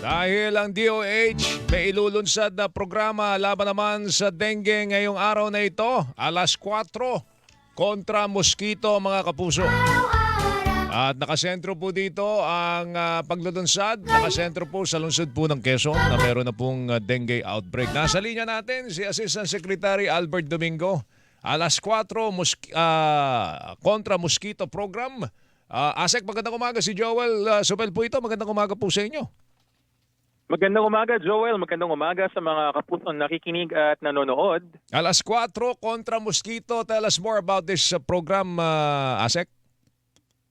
Dahil ang DOH may ilulunsad na programa laban naman sa dengue ngayong araw na ito, alas 4, kontra mosquito mga kapuso. At nakasentro po dito ang paglulunsad, nakasentro po sa lungsod po ng Quezon na meron na pong dengue outbreak. Nasa linya natin si Assistant Secretary Albert Domingo. Alas 4, kontra mosquito program. Asek, magandang umaga. Si Joel Sobel po ito. Magandang umaga po sa inyo. Magandang umaga, Joel. Magandang umaga sa mga kapusong nakikinig at nanonood. Alas 4, kontra mosquito. Tell us more about this program, Asek.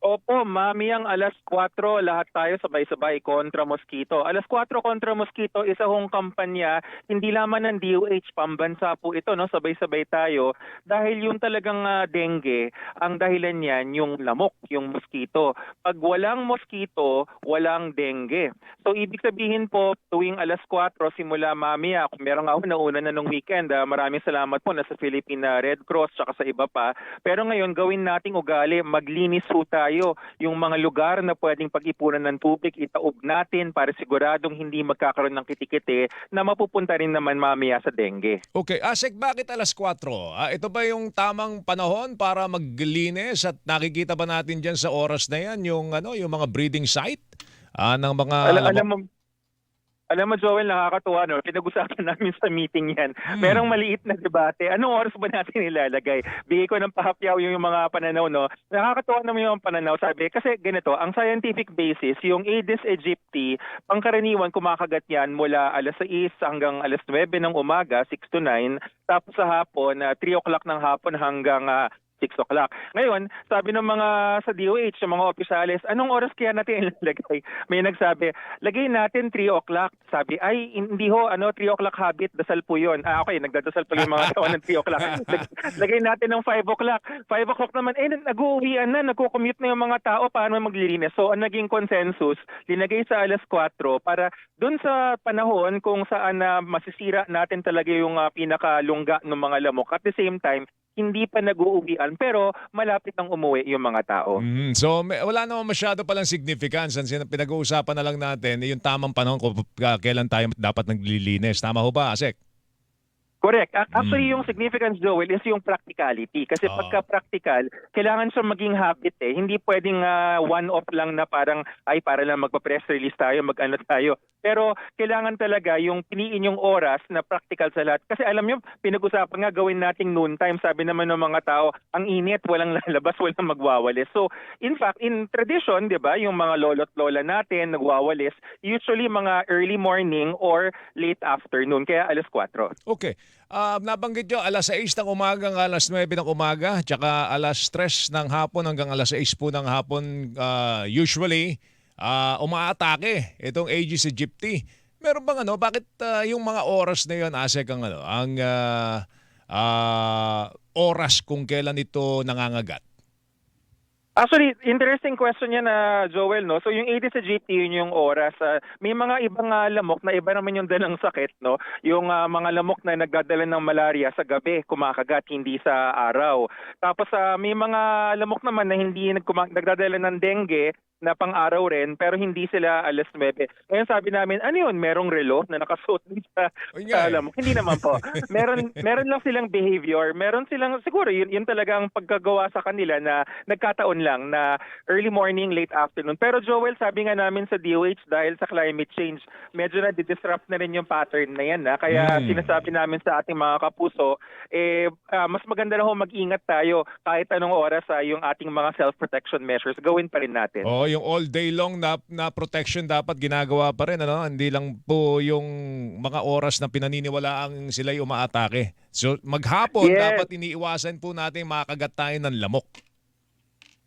Opo, mamayang alas 4, lahat tayo sabay-sabay kontra mosquito. Alas 4 kontra mosquito, isa hong kampanya, hindi lamang ng DOH, pambansa po ito, no? Sabay-sabay tayo. Dahil yung talagang dengue, ang dahilan niyan yung lamok, yung mosquito. Pag walang mosquito, walang dengue. So ibig sabihin po, tuwing alas 4, simula mamaya, kung meron nga ako nauna na nung weekend, maraming salamat po na sa Philippine Red Cross tsaka sa iba pa. Pero ngayon, gawin nating ugali, maglinis po tayo. Yung mga lugar na pwedeng pag-ipunan ng tubig, itaob natin para siguradong hindi magkakaroon ng kitikite na mapupunta rin naman mamaya sa dengue. Okay, Asek, bakit alas 4? Ito ba yung tamang panahon para maglinis at nakikita ba natin dyan sa oras na yan yung, yung mga breeding site ng mga Alam mo, Joel, nakakatuwa, no? Pinag-usapan namin sa meeting yan. Merong maliit na debate. Anong oras ba natin ilalagay? Bigay ko ng pahapyaw yung mga pananaw, no? Nakakatuwa naman yung pananaw. Sabi, kasi ganito, ang scientific basis, yung Aedes aegypti, pangkaraniwan kumakagat yan mula alas 6 hanggang alas 9 ng umaga, 6 to 9. Tapos sa hapon, 3 o'clock ng hapon hanggang 6 o'clock. Ngayon, sabi ng mga sa DOH, yung mga opisyales, anong oras kaya natin ilalagay? May nagsabi, lagay natin 3 o'clock. Sabi, ay, hindi ho, 3 o'clock habit, dasal po yun. Okay, nagdadasal pa yung mga tao ng 3 o'clock. Lagay natin ng 5 o'clock. 5 o'clock naman, nag-uuwian na, nagko-commute na yung mga tao, paano maglilinis? So, ang naging consensus, linagay sa alas 4 para dun sa panahon kung saan masisira natin talaga yung pinakalungga ng mga lamok. At the same time, hindi pa nag-uuwian pero malapit nang umuwi yung mga tao. So wala naman masyado palang significance. Ang pinag-uusapan na lang natin yung tamang panahon kung kailan tayo dapat naglilinis. Tama ho ba, Asek? Correct. Actually, yung significance, Joel, is yung practicality. Kasi pagka-practical, kailangan siya maging habit eh. Hindi pwedeng one-off lang na parang, ay, para lang magpa-press release tayo, mag-ano tayo. Pero kailangan talaga yung piniin yung oras na practical sa lahat. Kasi alam nyo, pinag-usapan nga gawin nating noon time. Sabi naman ng mga tao, ang init, walang lalabas, walang magwawalis. So, in fact, in tradition, di ba, yung mga lolo't lola natin nagwawalis, usually mga early morning or late afternoon. Kaya alas 4. Okay. Nabanggit nyo, alas 6 ng umaga hanggang alas 9 ng umaga, tsaka alas 3 ng hapon hanggang alas 6 po ng hapon usually umaatake itong Aedes aegypti. Meron bang bakit yung mga oras na yun, Asek, ang oras kung kailan ito nangangagat? Actually, interesting question yan Joel, no? So yung Aedes aegypti, yun yung oras. May mga ibang lamok na iba naman yung dalang sakit, no? Yung mga lamok na nagdadala ng malaria sa gabi, kumakagat, hindi sa araw. Tapos may mga lamok naman na hindi nagdadala ng dengue, na pang-araw rin, pero hindi sila alas 9. Ngayon sabi namin, ano yun? Merong relo na nakasuot sa lamok? Hindi naman po. Meron lang silang behavior. Meron silang, siguro, yun talagang pagkagawa sa kanila na nagkataon lang na early morning, late afternoon. Pero Joel, sabi nga namin sa DOH, dahil sa climate change, medyo na-disrupt na rin yung pattern na yan. Kaya sinasabi namin sa ating mga kapuso, mas maganda na ho mag-ingat tayo kahit anong oras yung ating mga self-protection measures. Gawin pa rin natin. Yung all day long na protection dapat ginagawa pa rin, Hindi lang po yung mga oras na pinaniniwalaang sila'y umaatake. So maghapon dapat iniiwasan po natin makagat tayo ng lamok.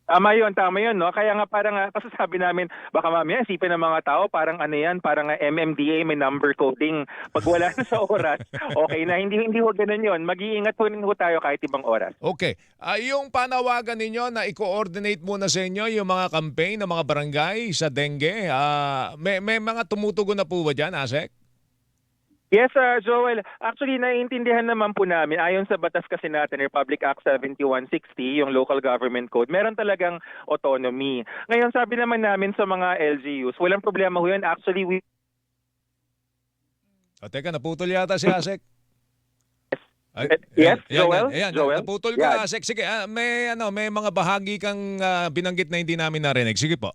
Tama yun, no? Kaya nga parang kasi sabi namin, baka mamaya isipin ng mga tao, parang parang MMDA, may number coding. Pag wala na sa oras, okay na. Hindi ho ganun yun. Mag-iingat po rin ho tayo kahit ibang oras. Okay. Yung panawagan ninyo na i-coordinate muna sa inyo yung mga campaign ng mga barangay sa dengue, may mga tumutugon na po ba dyan, Asek? Yes, Joel. Actually, naiintindihan naman po namin. Ayon sa batas kasi natin, Republic Act 7160, yung Local Government Code, meron talagang autonomy. Ngayon, sabi naman namin sa mga LGUs, walang problema ho yun. Actually, Teka, naputol yata si Asek. Ay, Yes, ayan, Joel? ayan, Joel? naputol ka, Asek. Sige, may mga bahagi kang binanggit na hindi namin narinig. Sige po.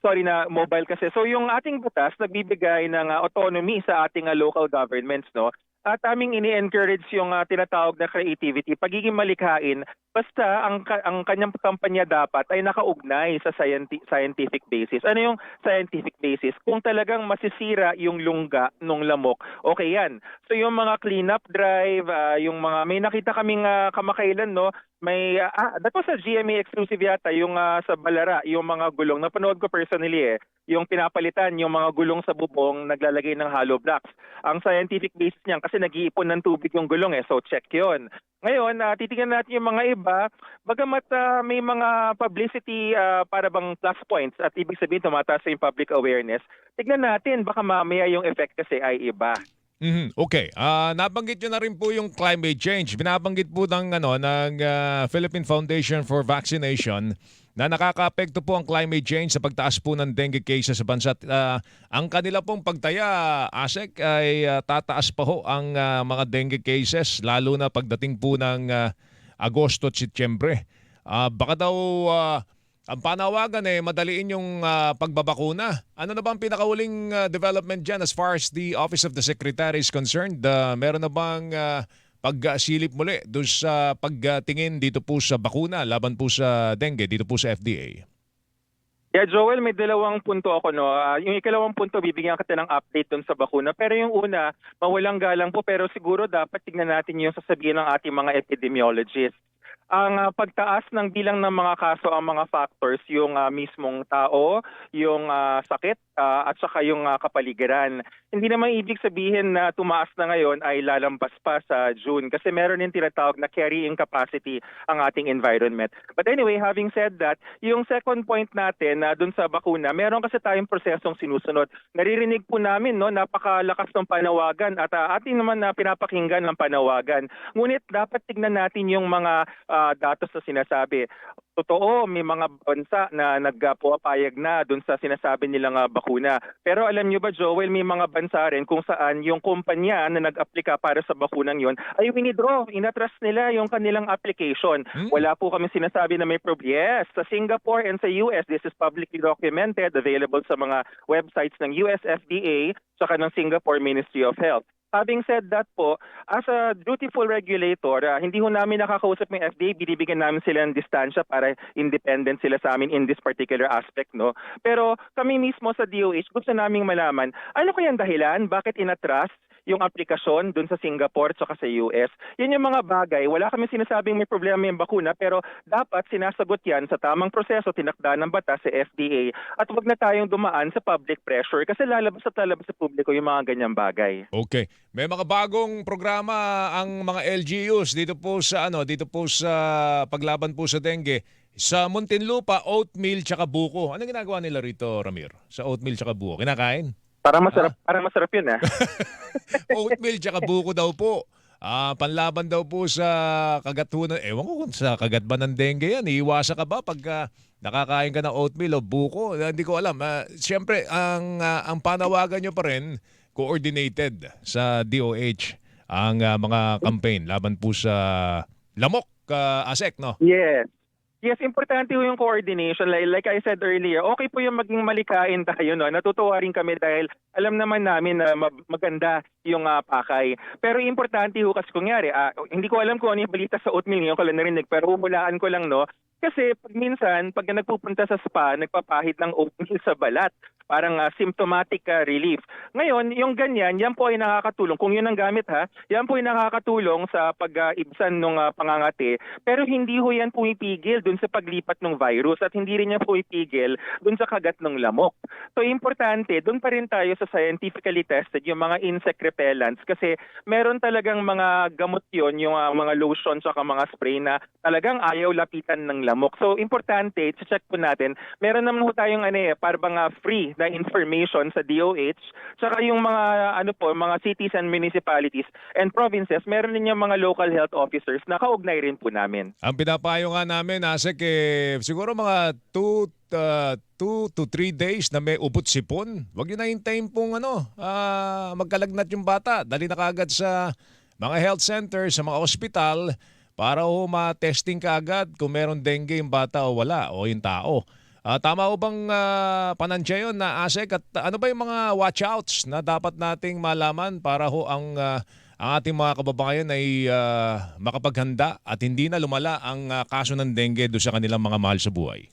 Sorry na mobile kasi. So yung ating batas nagbibigay ng autonomy sa ating local governments, no? At aming ini-encourage yung tinatawag na creativity, pagiging malikhain, basta ang kanyang kampanya dapat ay nakaugnay sa scientific basis. Ano yung scientific basis? Kung talagang masisira yung lungga ng lamok, okay yan. So yung mga cleanup drive, yung mga may nakita kaming kamakailan, no? That was a GMA exclusive yata, yung sa Balara, yung mga gulong. Napanood ko personally yung pinapalitan, yung mga gulong sa bubong, naglalagay ng hollow blocks. Ang scientific basis niyan kasi nag-iipon ng tubig yung gulong so check yon. Ngayon, titingnan natin yung mga iba, bagamat may mga publicity para bang plus points at ibig sabihin tumataas yung public awareness, tignan natin, baka mamaya yung effect kasi ay iba. Okay. Nabanggit nyo na rin po yung climate change. Binabanggit po ng Philippine Foundation for Vaccination na nakakaapekto po ang climate change sa pagtaas po ng dengue cases sa bansa. Ang kanila pong pagtaya, Asek, ay tataas pa ho ang mga dengue cases lalo na pagdating po ng Agosto at Setyembre. Baka daw ang panawagan madaliin yung pagbabakuna. Ano na ba ang pinakahuling development dyan as far as the Office of the Secretary is concerned? Meron na bang pagsilip muli doon sa pagtingin dito po sa bakuna laban po sa dengue dito po sa FDA? Yeah, Joel, may dalawang punto ako, no. Yung ikalawang punto, bibigyan kita ng update dun sa bakuna. Pero yung una, mawalang galang po, pero siguro dapat tignan natin yung sasabihin ng ating mga epidemiologists. Ang pagtaas ng bilang ng mga kaso, ang mga factors, yung mismong tao, yung sakit, at saka yung kapaligiran. Hindi naman ibig sabihin na tumaas na ngayon ay lalampas pa sa June kasi meron yung tinatawag na carrying capacity ang ating environment. But anyway, having said that, yung second point natin dun sa bakuna, meron kasi tayong prosesong sinusunod. Naririnig po namin, no, napakalakas ng panawagan at atin naman na pinapakinggan ng panawagan. Ngunit dapat tignan natin yung mga datos na sinasabi. Totoo, may mga bansa na nagpapayag na dun sa sinasabi nilang bakuna. Pero alam nyo ba, Joel, may mga bansa rin kung saan yung kumpanya na nag-aplika para sa bakunang yon ay winidraw, inatras nila yung kanilang application. Wala po kami sinasabi na may problem. Yes, sa Singapore and sa US, this is publicly documented, available sa mga websites ng US FDA saka ng Singapore Ministry of Health. Having said that po, as a dutiful regulator, hindi ho namin nakakausap ng FDA, binibigyan namin sila ng distansya para independent sila sa amin in this particular aspect, no? Pero kami mismo sa DOH, gusto naming malaman, ano kayang dahilan, bakit inatras yung aplikasyon dun sa Singapore at sa US. Yan yung mga bagay. Wala kami sinasabing may problema yung bakuna pero dapat sinasagot yan sa tamang proseso, tinakda ng batas sa FDA at wag na tayong dumaan sa public pressure kasi lalabas at lalabas sa publiko yung mga ganyang bagay. Okay. May mga bagong programa ang mga LGUs dito po sa paglaban po sa dengue. Sa Muntinlupa, oatmeal tsaka buko. Anong ginagawa nila rito, Ramir? Sa oatmeal tsaka buko, kinakain? Parang masarap yun Oatmeal tsaka buko daw po. Panlaban daw po sa kagat ho ewan ko kung sa kagat ba ng dengue yan. Iiwasan ka ba pag nakakain ka ng oatmeal o buko? Hindi ko alam. Siyempre, ang panawagan nyo pa rin, coordinated sa DOH ang mga campaign laban po sa lamok, Asek, no? Yes. Yes, importante yung coordination. Like I said earlier, okay po yung maging malikain tayo. No? Natutuwa rin kami dahil alam naman namin na maganda yung pakay. Pero importante ho kasi kunyari, hindi ko alam kung ano yung balita sa oatmeal ngayon ko lang narinig, pero humulaan ko lang, no? Kasi minsan, pag nagpupunta sa spa, nagpapahid ng oatmeal sa balat. Parang symptomatic relief. Ngayon, yung ganyan, yan po ay nakakatulong. Kung yun ang gamit yan po ay nakakatulong sa pag-ibsan ng pangangati. Pero hindi ho yan pumipigil dun sa paglipat ng virus at hindi rin yan pumipigil dun sa kagat ng lamok. So importante, dun pa rin tayo sa scientifically tested, yung mga insect repellents kasi meron talagang mga gamot yon yung mga lotion at mga spray na talagang ayaw lapitan ng lamok. lamok. So importante, check po natin, meron naman po tayong parang free na information sa DOH, saka yung mga mga cities and municipalities and provinces, meron din yung mga local health officers na kaugnay rin po namin. Ang pinapayo nga namin, Asek, siguro mga 2 to 3 days na may ubot sipon. Huwag nyo na hintayin pong magkalagnat yung bata. Dali na kaagad sa mga health center, sa mga ospital para ma-testing ka agad kung meron dengue yung bata o wala o yung tao. Tama ho bang panansya yun na Asek? At ano ba yung mga watch-outs na dapat nating malaman para ang ating mga kababayan ay makapaghanda at hindi na lumala ang kaso ng dengue do sa kanilang mga mahal sa buhay?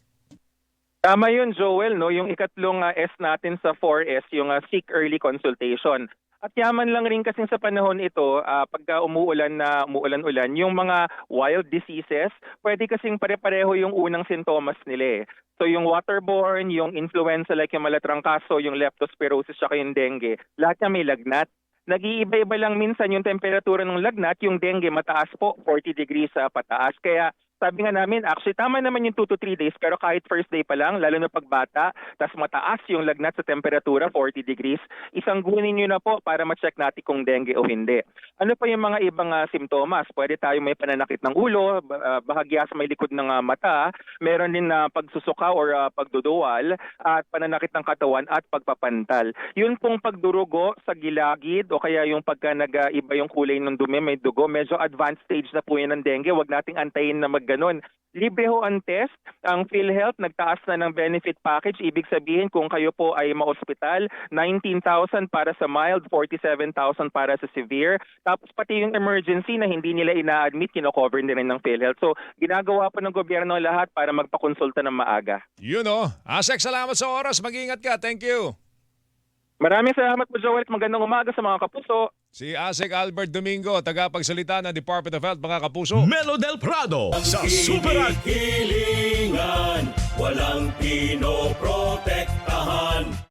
Tama yun, Joel, no? Yung ikatlong S natin sa 4S, yung seek early consultation. At yaman lang rin kasi sa panahon ito, pagka umuulan-ulan, yung mga wild diseases, pwede kasing pare-pareho yung unang sintomas nila. So yung waterborne, yung influenza like yung malatrangkaso, yung leptospirosis, saka yung dengue, lahat niya may lagnat. Nag-iiba-iba lang minsan yung temperatura ng lagnat, yung dengue mataas po, 40 degrees pataas. Kaya sabi nga namin, actually tama naman yung 2 to 3 days, pero kahit first day pa lang, lalo na pagbata, tas mataas yung lagnat sa temperatura, 40 degrees, isanggunin nyo na po para ma-check natin kung dengue o hindi. Ano pa yung mga ibang simptomas? Pwede tayo may pananakit ng ulo, bahagya sa may likod ng mata, meron din na pagsusuka or pagduduwal, at pananakit ng katawan at pagpapantal. Yun pong pagdurugo sa gilagid o kaya yung pagka nag-iba yung kulay ng dumi, may dugo, medyo advanced stage na po yan ng dengue. Huwag nating antayin na ganon. Libre ho ang test. Ang PhilHealth nagtaas na ng benefit package. Ibig sabihin kung kayo po ay ma-ospital, 19,000 para sa mild, 47,000 para sa severe. Tapos pati yung emergency na hindi nila ina-admit, kino-cover din rin ng PhilHealth. So ginagawa po ng gobyerno lahat para magpakonsulta ng maaga. Yun Asek, salamat sa oras. Mag-ingat ka. Thank you. Maraming salamat po, Joel, at magandang umaga sa mga kapuso. Si Asek Albert Domingo, tagapagsalita ng Department of Health, mga kapuso. Melo del Prado sa Super Hilingan, walang pinoprotektahan.